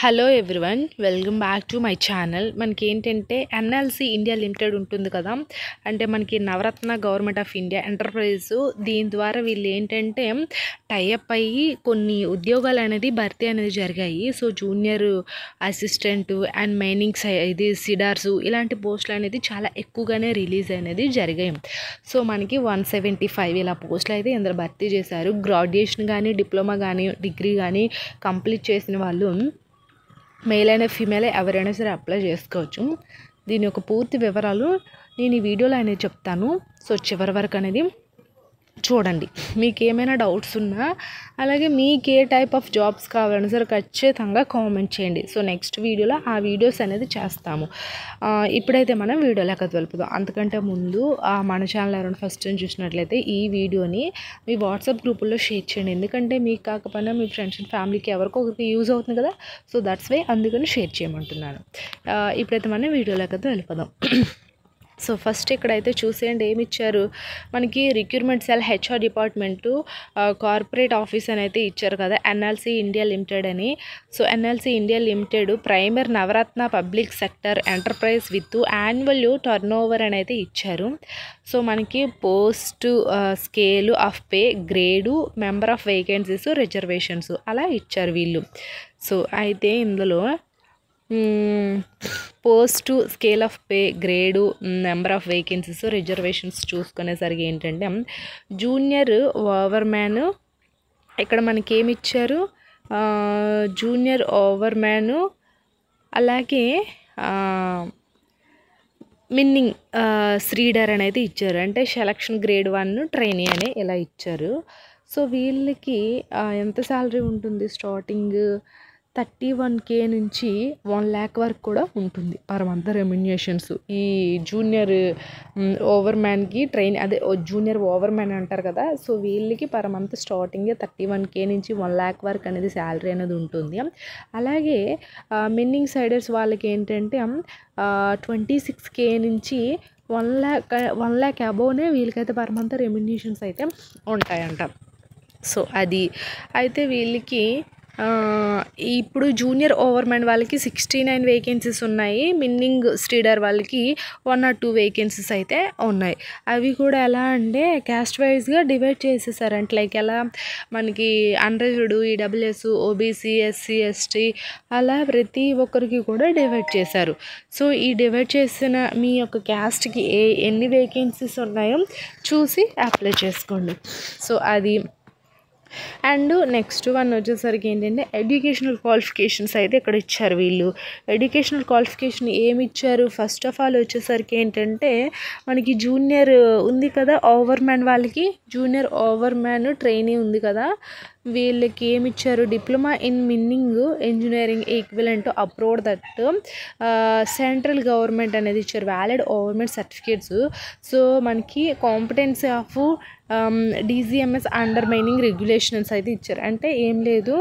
Hello everyone, welcome back to my channel. మనకి ఏంటంటే NLC India limited ఉంటుంది కదా, అంటే మనకి నవరత్న గవర్నమెంట్ ఆఫ్ ఇండియా ఎంటర్ప్రైజ్. దీని ద్వారా వీళ్ళు ఏంటంటే టైఅప్ అయ్యి కొన్ని ఉద్యోగాలు అనేది భర్తీ అనేది జరిగాయి. So junior assistant and mining ఇది సిడార్స్ ఇలాంటి పోస్టులు అనేది చాలా ఎక్కువగానే రిలీజ్ అనేది జరిగాయి. సో మనకి 175 ఇలా పోస్టులు అయితే ఇందులో భర్తీ చేశారు. గ్రాడ్యుయేషన్ కానీ, డిప్లొమా కానీ, డిగ్రీ కానీ కంప్లీట్ చేసిన వాళ్ళు, మెయిల్ అయినా ఫీమేల్ ఎవరైనా సరే అప్లై చేసుకోవచ్చు. దీని యొక్క పూర్తి వివరాలు నేను ఈ వీడియోలో అనేది చెప్తాను. సో చివరి వరకు అనేది చూడండి. మీకు ఏమైనా డౌట్స్ ఉన్నా, అలాగే మీకు ఏ టైప్ ఆఫ్ జాబ్స్ కావాలన్నా సరే ఖచ్చితంగా కామెంట్ చేయండి. సో నెక్స్ట్ వీడియోలో ఆ వీడియోస్ అనేది చేస్తాము. ఇప్పుడైతే మనం వీడియోలోకి వెళ్దాం. అంతకంటే ముందు మన ఛానల్ ఎవరైనా ఫస్ట్ టైం చూసినట్లయితే ఈ వీడియోని మీ వాట్సాప్ గ్రూపుల్లో షేర్ చేయండి. ఎందుకంటే మీకు కాకపోయినా మీ ఫ్రెండ్స్ అండ్ ఫ్యామిలీకి ఎవరికొకరికి యూజ్ అవుతుంది కదా. సో దట్స్ వై అందుకని షేర్ చేయమంటున్నాను. ఇప్పుడైతే మనం వీడియోలోకి వెళ్ళిపోదాం. సో ఫస్ట్ ఇక్కడైతే చూసేయండి ఏమి ఇచ్చారు. మనకి recruitment cell HR department corporate office అని అయితే ఇచ్చారు కదా, ఎన్ఎల్సి ఇండియా లిమిటెడ్ అని. So NLC India limited premier Navratna public sector enterprise with annual turnover అని అయితే ఇచ్చారు. సో మనకి post, scale of pay, grade, member of vacancies, reservations అలా ఇచ్చారు వీళ్ళు. సో అయితే ఇందులో post, scale of pay, grade, number of vacancies, reservations చూసుకునేసరికి ఏంటంటే జూనియర్ ఓవర్మ్యాన్ ఇక్కడ మనకి ఏమి ఇచ్చారు, జూనియర్ ఓవర్మ్యాను, అలాగే మిన్నింగ్ శ్రీడర్ అనేది ఇచ్చారు. అంటే సెలక్షన్ గ్రేడ్ 1 ట్రైనీ అని ఇలా ఇచ్చారు. సో వీళ్ళకి ఎంత శాలరీ ఉంటుంది, స్టార్టింగ్ 31K నుంచి 1 lakh వరకు కూడా ఉంటుంది పర్ మంత్ రెమ్యునరేషన్స్. ఈ జూనియర్ ఓవర్మ్యాన్కి అదే జూనియర్ ఓవర్మ్యాన్ అంటారు కదా. సో వీళ్ళకి పర్ మంత్ స్టార్టింగ్ 31K నుంచి 1 lakh వరకు అనేది శాలరీ అనేది ఉంటుంది. అలాగే మిన్నింగ్ సైడర్స్ వాళ్ళకి ఏంటంటే 26K నుంచి 1 lakh అబోవ్నే వీళ్ళకైతే పర్ మంత్ రెమ్యునరేషన్స్ అయితే ఉంటాయంట. సో అది అయితే వీళ్ళకి ఇప్పుడు జూనియర్ ఓవర్మ్యాన్ వాళ్ళకి 69 వేకెన్సీస్ ఉన్నాయి. మిన్నింగ్ స్ట్రీడర్ వాళ్ళకి 1 or 2 వేకెన్సీస్ అయితే ఉన్నాయి. అవి కూడా ఎలా అంటే క్యాస్ట్ వైజ్గా డివైడ్ చేసేసారు. అంటే లైక్ ఎలా మనకి unreserved, EWS, OBC, SC, ST అలా ప్రతి ఒక్కరికి కూడా డివైడ్ చేశారు. సో ఈ డివైడ్ చేసిన మీ యొక్క క్యాస్ట్కి ఎన్ని వేకెన్సీస్ ఉన్నాయో చూసి అప్లై చేసుకోండి. సో అది. అండ్ నెక్స్ట్ వన్ వచ్చేసరికి ఏంటంటే ఎడ్యుకేషనల్ క్వాలిఫికేషన్స్ అయితే ఇక్కడ ఇచ్చారు వీళ్ళు. ఎడ్యుకేషనల్ క్వాలిఫికేషన్ ఏమి ఇచ్చారు, ఫస్ట్ ఆఫ్ ఆల్ వచ్చేసరికి ఏంటంటే మనకి జూనియర్ ఉంది కదా ఓవర్మ్యాన్ వాళ్ళకి, జూనియర్ ఓవర్మ్యాన్ ట్రైనీ ఉంది కదా, వీళ్ళకి ఏమి ఇచ్చారు, diploma in mining engineering equivalent approved that central government అనేది ఇచ్చారు, వ్యాలిడ్ గవర్నమెంట్ సర్టిఫికేట్స్. సో మనకి competency of DGMS under mining regulations అయితే ఇచ్చారు. అంటే ఏం లేదు,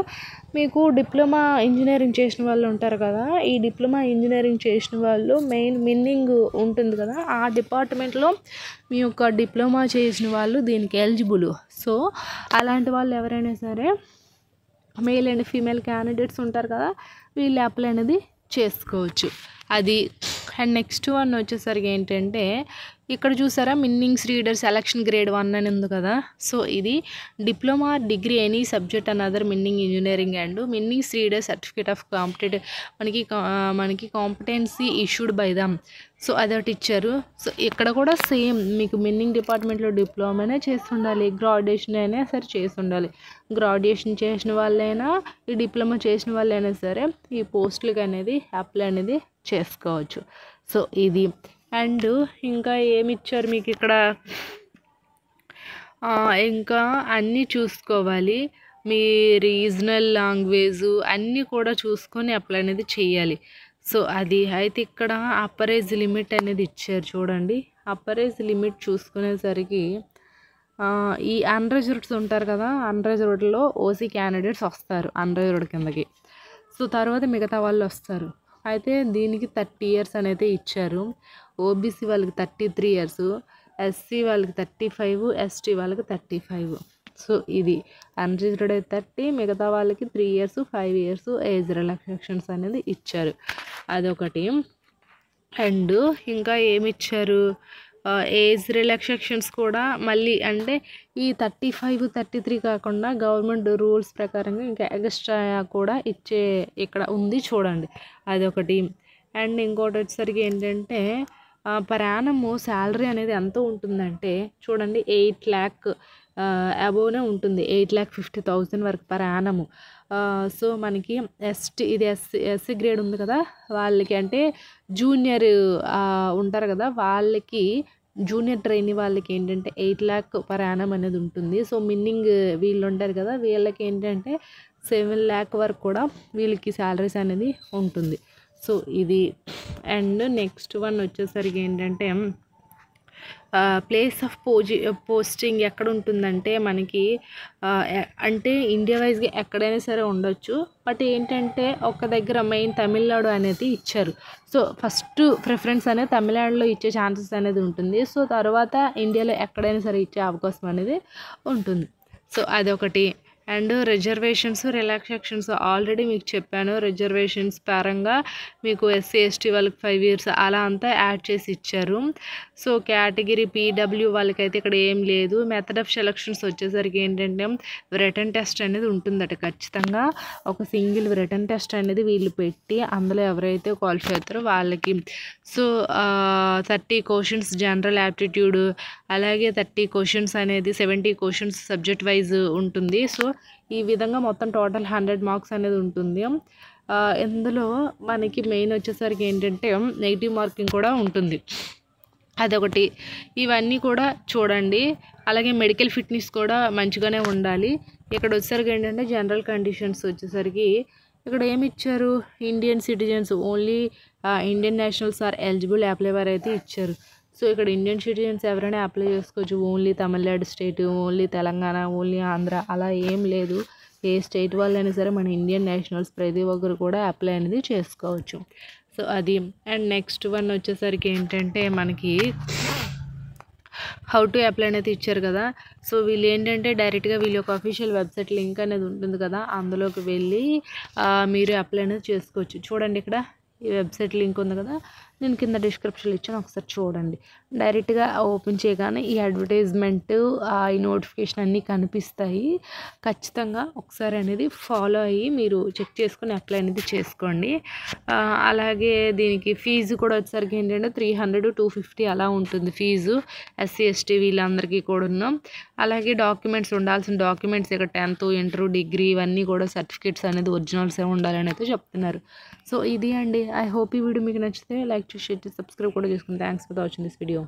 మీకు డిప్లొమా ఇంజనీరింగ్ చేసిన వాళ్ళు ఉంటారు కదా, ఈ డిప్లొమా ఇంజనీరింగ్ చేసిన వాళ్ళు మెయిన్ మిన్నింగ్ ఉంటుంది కదా, ఆ డిపార్ట్మెంట్లో మీ యొక్క డిప్లొమా చేసిన వాళ్ళు దీనికి ఎలిజిబుల్. సో అలాంటి వాళ్ళు ఎవరైనా సరే మేల్ అండ్ ఫీమేల్ క్యాండిడేట్స్ ఉంటారు కదా, వీళ్ళు అప్లై అనేది చేసుకోవచ్చు. అది. అండ్ నెక్స్ట్ వన్ వచ్చేసరికి ఏంటంటే ఇక్కడ చూసారా మిన్నింగ్స్ రీడర్ సెలక్షన్ గ్రేడ్ 1 అని ఉంది కదా. సో ఇది diploma, degree, any subject and other mining engineering and minings reader certificate of competent మనకి competency issued by them. So అదొకటి ఇచ్చారు. సో ఇక్కడ కూడా సేమ్ మీకు మిన్నింగ్ డిపార్ట్మెంట్లో డిప్లొమానే చేసి ఉండాలి, గ్రాడ్యుయేషన్ అయినా సరే చేసి ఉండాలి. గ్రాడ్యుయేషన్ చేసిన వాళ్ళైనా, ఈ డిప్లొమా చేసిన వాళ్ళైనా సరే ఈ పోస్టులకి అనేది అప్లై అనేది చేసుకోవచ్చు. సో ఇది. అండ్ ఇంకా ఏమి ఇచ్చారు మీకు ఇక్కడ, ఇంకా అన్నీ చూసుకోవాలి, మీ రీజనల్ లాంగ్వేజ్ అన్నీ కూడా చూసుకొని అప్లై అనేది చేయాలి. సో అది. అయితే ఇక్కడ అప్పర్ ఏజ్ లిమిట్ అనేది ఇచ్చారు చూడండి. అప్పర్ ఏజ్ లిమిట్ చూసుకునేసరికి ఈ అన్రిజర్వ్డ్స్ ఉంటారు కదా, అన్రిజర్వ్డ్లో ఓసీ క్యాండిడేట్స్ వస్తారు అన్రిజర్వ్డ్ కిందకి. సో తర్వాత మిగతా వాళ్ళు వస్తారు. అయితే దీనికి 30 years అనేది ఇచ్చారు. ఓబీసీ వాళ్ళకి 33 years, ఎస్సీ వాళ్ళకి 35, ఎస్టీ వాళ్ళకి 35. సో ఇది అన్రిజర్వ్డ్ అయితే 30, మిగతా వాళ్ళకి 3 years 5 years ఏజ్ రిలాక్సేషన్స్ అనేది ఇచ్చారు. అదొకటి. అండ్ ఇంకా ఏమి ఇచ్చారు, ఏజ్ రిలాక్సేషన్స్ కూడా మళ్ళీ అంటే ఈ 35 33 కాకుండా గవర్నమెంట్ రూల్స్ ప్రకారంగా ఇంకా ఎక్స్ట్రా కూడా ఇచ్చే ఇక్కడ ఉంది చూడండి, అదొకటి. అండ్ ఇంకోటి వచ్చేసరికి ఏంటంటే పర్ యానము శాలరీ అనేది ఎంత ఉంటుందంటే చూడండి 8 lakh అబోవ్నే ఉంటుంది, 8,50,000 వరకు పర్ యానము. సో మనకి ఇది ఎస్సీ గ్రేడ్ ఉంది కదా వాళ్ళకి, అంటే జూనియర్ ఉంటారు కదా వాళ్ళకి, జూనియర్ ట్రైనీ వాళ్ళకి ఏంటంటే 8 lakh పర్ యానం అనేది ఉంటుంది. సో మిన్నింగ్ వీళ్ళు ఉంటారు కదా వీళ్ళకి ఏంటంటే 7 lakh వరకు కూడా వీళ్ళకి శాలరీస్ అనేది ఉంటుంది. సో ఇది. అండ్ నెక్స్ట్ వన్ వచ్చేసరికి ఏంటంటే ప్లేస్ ఆఫ్ పోస్టింగ్ ఎక్కడ ఉంటుందంటే మనకి అంటే ఇండియా వైజ్గా ఎక్కడైనా సరే ఉండొచ్చు, బట్ ఏంటంటే ఒక దగ్గర మెయిన్ తమిళనాడు అనేది ఇచ్చారు. సో ఫస్ట్ ప్రిఫరెన్స్ అనేది తమిళనాడులో ఇచ్చే ఛాన్సెస్ అనేది ఉంటుంది. సో తర్వాత ఇండియాలో ఎక్కడైనా సరే ఇచ్చే అవకాశం అనేది ఉంటుంది. సో అదొకటి. అండ్ రిజర్వేషన్స్ రిలాక్సేషన్స్ ఆల్రెడీ మీకు చెప్పాను. రిజర్వేషన్స్ పరంగా మీకు ఎస్సీ ఎస్టీ వాళ్ళకి 5 years అలా అంతా యాడ్ చేసి ఇచ్చారు. సో కేటగిరీ పీడబ్ల్యూ వాళ్ళకైతే ఇక్కడ ఏం లేదు. మెథడ్ ఆఫ్ సెలక్షన్స్ వచ్చేసరికి ఏంటంటే రిటర్న్ టెస్ట్ అనేది ఉంటుందట ఖచ్చితంగా. ఒక సింగిల్ రిటర్న్ టెస్ట్ అనేది వీళ్ళు పెట్టి అందులో ఎవరైతే క్వాలిఫై అవుతారో వాళ్ళకి. సో 30 questions జనరల్ యాప్టిట్యూడ్, అలాగే 30 questions అనేది 70 questions సబ్జెక్ట్ వైజ్ ఉంటుంది. సో ఈ విధంగా మొత్తం టోటల్ 100 marks అనేది ఉంటుంది. ఇందులో మనకి మెయిన్ వచ్చేసరికి ఏంటంటే నెగిటివ్ మార్కింగ్ కూడా ఉంటుంది, అదొకటి. ఇవన్నీ కూడా చూడండి. అలాగే మెడికల్ ఫిట్నెస్ కూడా మంచిగానే ఉండాలి. ఇక్కడ వచ్చేసరికి ఏంటంటే జనరల్ కండిషన్స్ వచ్చేసరికి ఇక్కడ ఏమి ఇచ్చారు, Indian citizens only Indian nationals are eligible apply for అయితే ఇచ్చారు. సో ఇక్కడ ఇండియన్ సిటిజన్స్ ఎవరైనా అప్లై చేసుకోవచ్చు. Only Tamil Nadu state, only Telangana, only Andhra అలా ఏం లేదు. ఏ స్టేట్ వాళ్ళైనా సరే మన ఇండియన్ నేషనల్స్ ప్రతి ఒక్కరు కూడా అప్లై అనేది చేసుకోవచ్చు. సో అది. అండ్ నెక్స్ట్ వన్ వచ్చేసరికి ఏంటంటే మనకి హౌ టు అప్లై అనేది ఇచ్చారు కదా. సో వీళ్ళు ఏంటంటే డైరెక్ట్గా వీళ్ళ యొక్క అఫీషియల్ వెబ్సైట్ లింక్ అనేది ఉంటుంది కదా, అందులోకి వెళ్ళి మీరు అప్లై అనేది చేసుకోవచ్చు. చూడండి ఇక్కడ ఈ వెబ్సైట్ లింక్ ఉంది కదా, నేను కింద డిస్క్రిప్షన్లో ఇచ్చాను, ఒకసారి చూడండి. డైరెక్ట్గా ఓపెన్ చేయగానే ఈ అడ్వర్టైజ్మెంట్ ఈ నోటిఫికేషన్ అన్నీ కనిపిస్తాయి. ఖచ్చితంగా ఒకసారి అనేది ఫాలో అయ్యి మీరు చెక్ చేసుకొని అప్లై అనేది చేసుకోండి. అలాగే దీనికి ఫీజు కూడా వచ్చేసరికి ఏంటంటే 300-250 అలా ఉంటుంది ఫీజు, ఎస్సీ ఎస్టీ వీళ్ళందరికీ కూడా ఉన్నాం. అలాగే డాక్యుమెంట్స్ ఉండాల్సిన డాక్యుమెంట్స్ ఇక్కడ 10th ఇంటర్ డిగ్రీ ఇవన్నీ కూడా సర్టిఫికేట్స్ అనేది ఒరిజినల్సే ఉండాలని అయితే చెప్తున్నారు. సో ఇది అండి. ఐ హోప్ ఈ వీడియో మీకు నచ్చితే లైక్ చేసి షేర్ చేసి సబ్స్క్రైబ్ కూడా చేసుకుని. Thanks for watching this video.